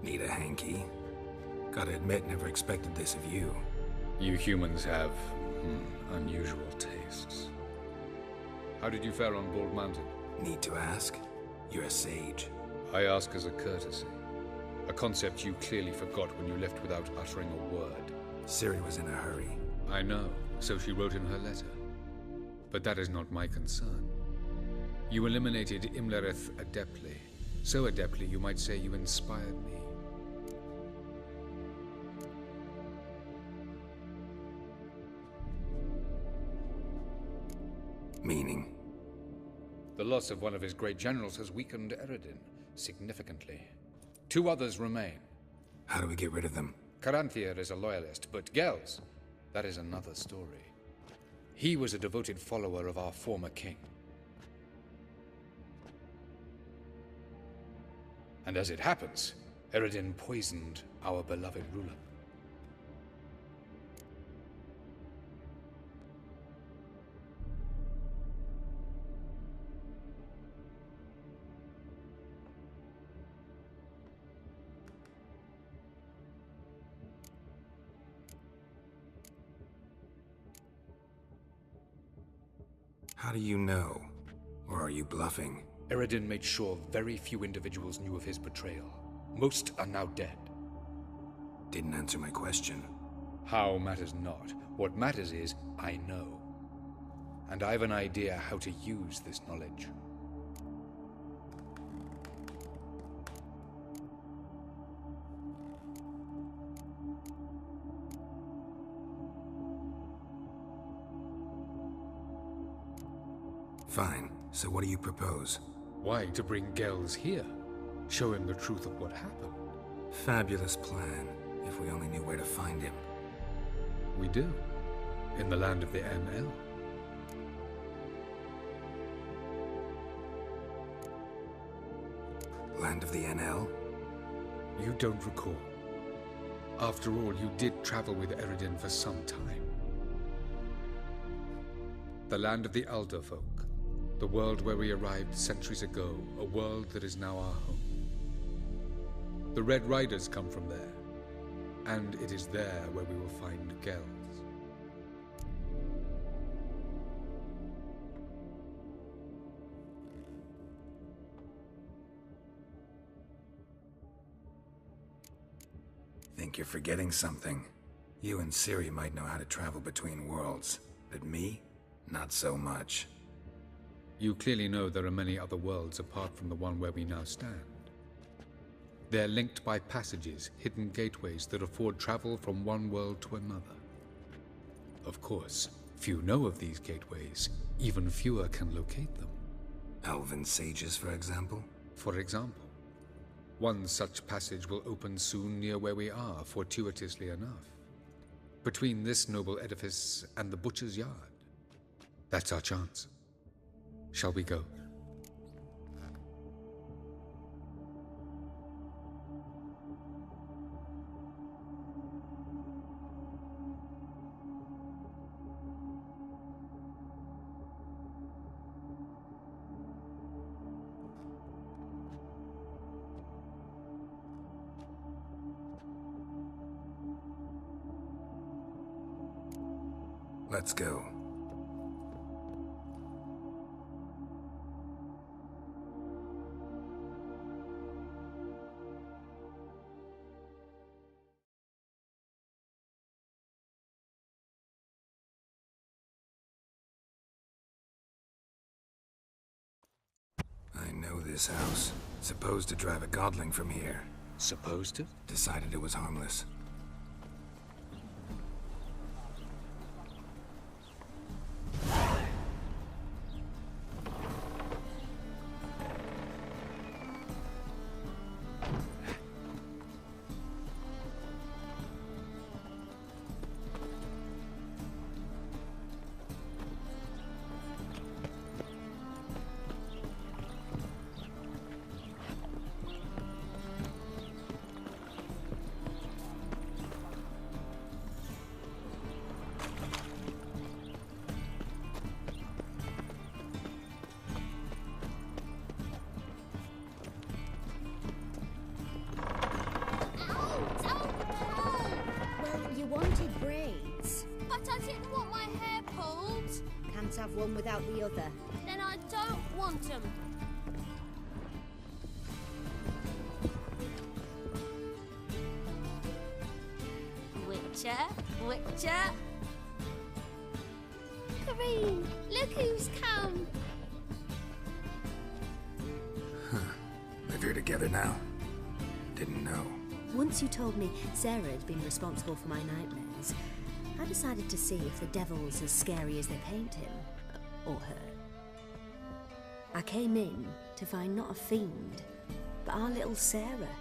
Need a hanky? Gotta admit, never expected this of you. You humans have unusual tastes. How did you fare on Bald Mountain? Need to ask? You're a sage. I ask as a courtesy. A concept you clearly forgot when you left without uttering a word. Ciri was in a hurry. I know, so she wrote in her letter. But that is not my concern. You eliminated Imlerith adeptly. So adeptly, you might say you inspired me. Meaning? The loss of one of his great generals has weakened Eredin significantly. 2 others remain. How do we get rid of them? Caranthier is a loyalist, but Gels, that is another story. He was a devoted follower of our former king. And as it happens, Eredin poisoned our beloved ruler. How do you know? Or are you bluffing? Eredin made sure very few individuals knew of his betrayal. Most are now dead. Didn't answer my question. How matters not. What matters is, I know. And I have an idea how to use this knowledge. Fine. So what do you propose? Why, to bring Gels here. Show him the truth of what happened. Fabulous plan, if we only knew where to find him. We do. In the land of the NL. Land of the NL? You don't recall. After all, you did travel with Eredin for some time. The land of the Elder folk. The world where we arrived centuries ago, a world that is now our home. The Red Riders come from there, and it is there where we will find Gels. Think you're forgetting something. You and Ciri might know how to travel between worlds, but me? Not so much. You clearly know there are many other worlds apart from the one where we now stand. They're linked by passages, hidden gateways that afford travel from one world to another. Of course, few know of these gateways. Even fewer can locate them. Elven sages, for example? For example. One such passage will open soon near where we are, fortuitously enough. Between this noble edifice and the butcher's yard. That's our chance. Shall we go? Let's go. I know this house. Supposed to drive a godling from here. Supposed to? Decided it was harmless. have one without the other. Then I don't want them. Witcher. Kareem, look who's come. Live here together now? Didn't know. Once you told me Sarah had been responsible for my nightmares, I decided to see if the devil's as scary as they paint him. Or her. I came in to find not a fiend, but our little Sarah.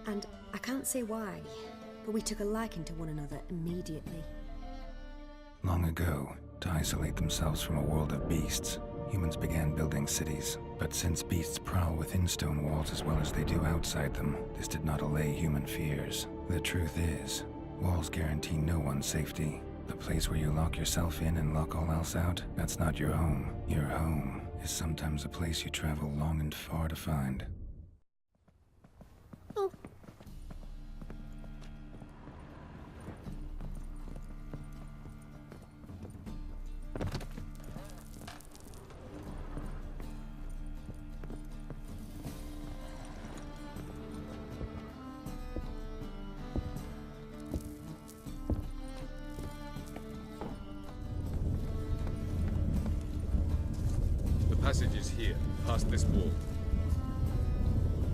And I can't say why, but we took a liking to one another immediately. Long ago, to isolate themselves from a world of beasts, humans began building cities. But since beasts prowl within stone walls as well as they do outside them, this did not allay human fears. The truth is, walls guarantee no one's safety. A place where you lock yourself in and lock all else out, that's not your home. Your home is sometimes a place you travel long and far to find. Oh. Passage is here, past this wall.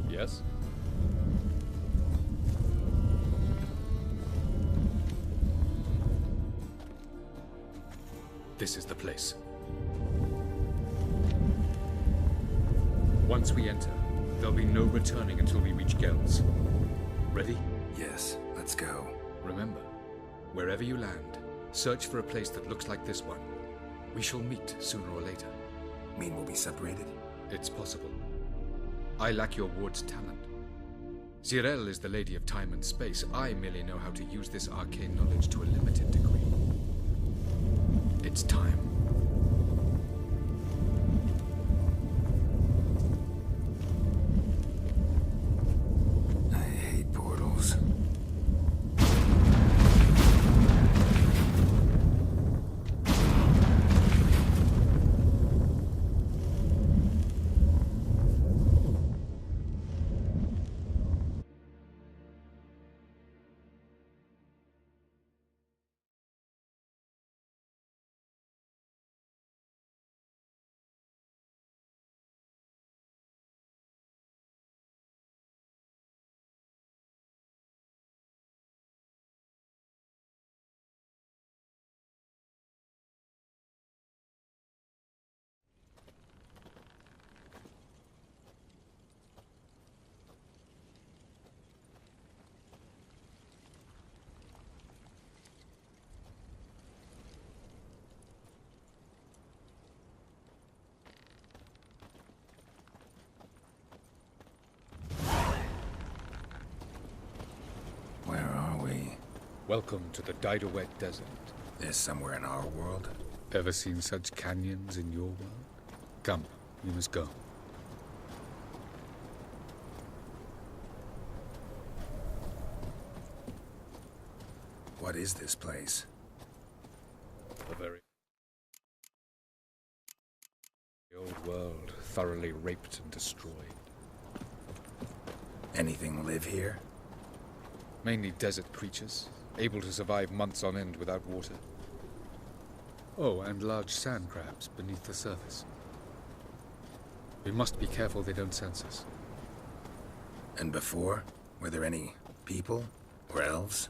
Yes? This is the place. Once we enter, there'll be no returning until we reach Gel's. Ready? Yes, let's go. Remember, wherever you land, search for a place that looks like this one. We shall meet sooner or later. Mean we'll be separated? It's possible. I lack your ward's talent. Zirel is the lady of time and space. I merely know how to use this arcane knowledge to a limited degree. It's time. I hate portals. Welcome to the Didowet Desert. This somewhere in our world? Ever seen such canyons in your world? Come, we must go. What is this place? A very old world, thoroughly raped and destroyed. Anything live here? Mainly desert creatures, able to survive months on end without water. Oh, and large sand crabs beneath the surface. We must be careful they don't sense us. And before? Were there any people? Or elves?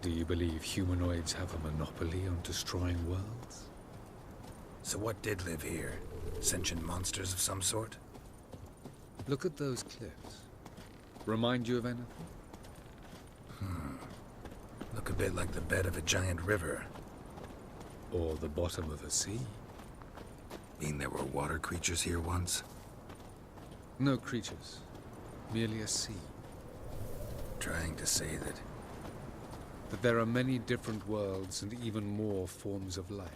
Do you believe humanoids have a monopoly on destroying worlds? So what did live here? Sentient monsters of some sort? Look at those cliffs. Remind you of anything? Look a bit like the bed of a giant river. Or the bottom of a sea? Mean there were water creatures here once? No creatures. Merely a sea. Trying to say That there are many different worlds and even more forms of life.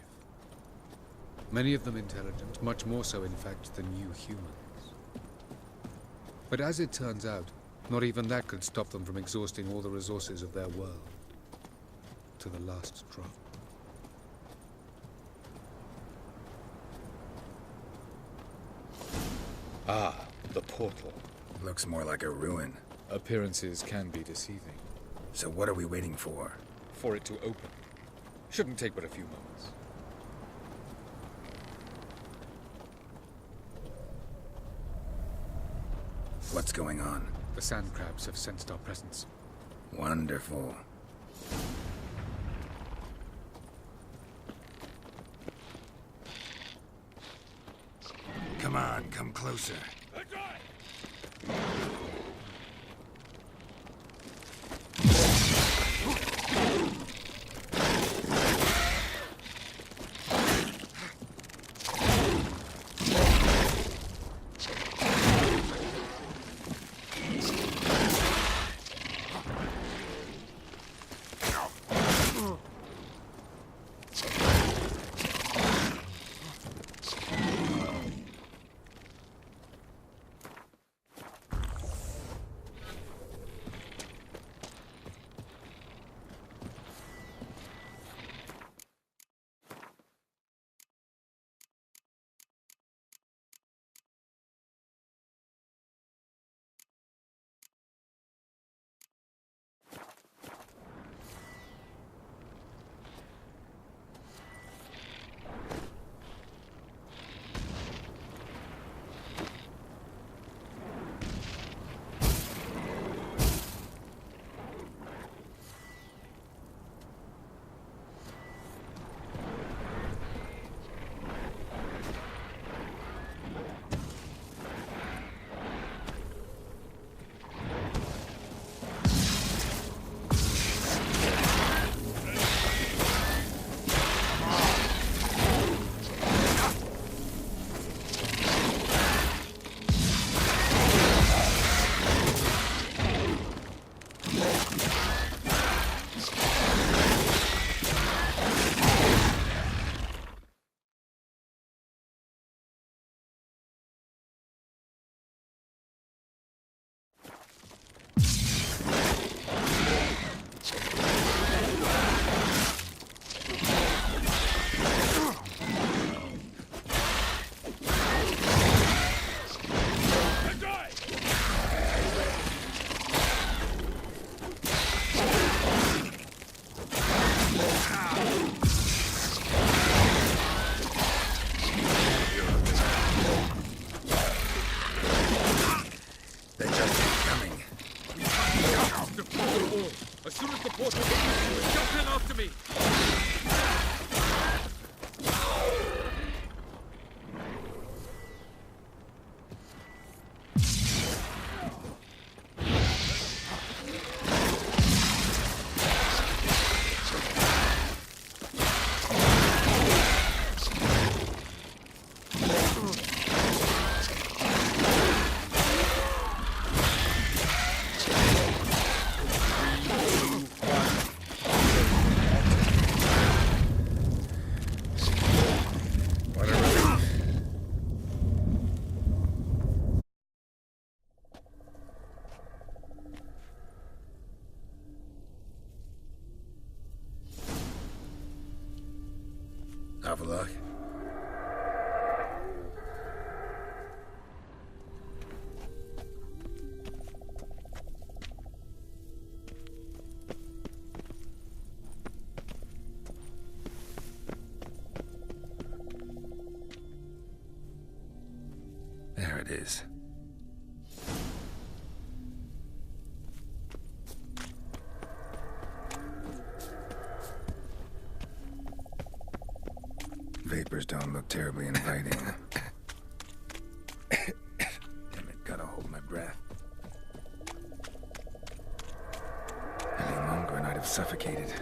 Many of them intelligent, much more so in fact than you humans. But as it turns out, not even that could stop them from exhausting all the resources of their world. To the last drop. Ah, the portal. Looks more like a ruin. Appearances can be deceiving. So what are we waiting for? For it to open. Shouldn't take but a few moments. What's going on? The sand crabs have sensed our presence. Wonderful. Come on, come closer. As soon as the portal opens, jump in after me! Have a look. There it is. Vapors don't look terribly inviting. Damn it, gotta hold my breath. Any longer and I'd have suffocated.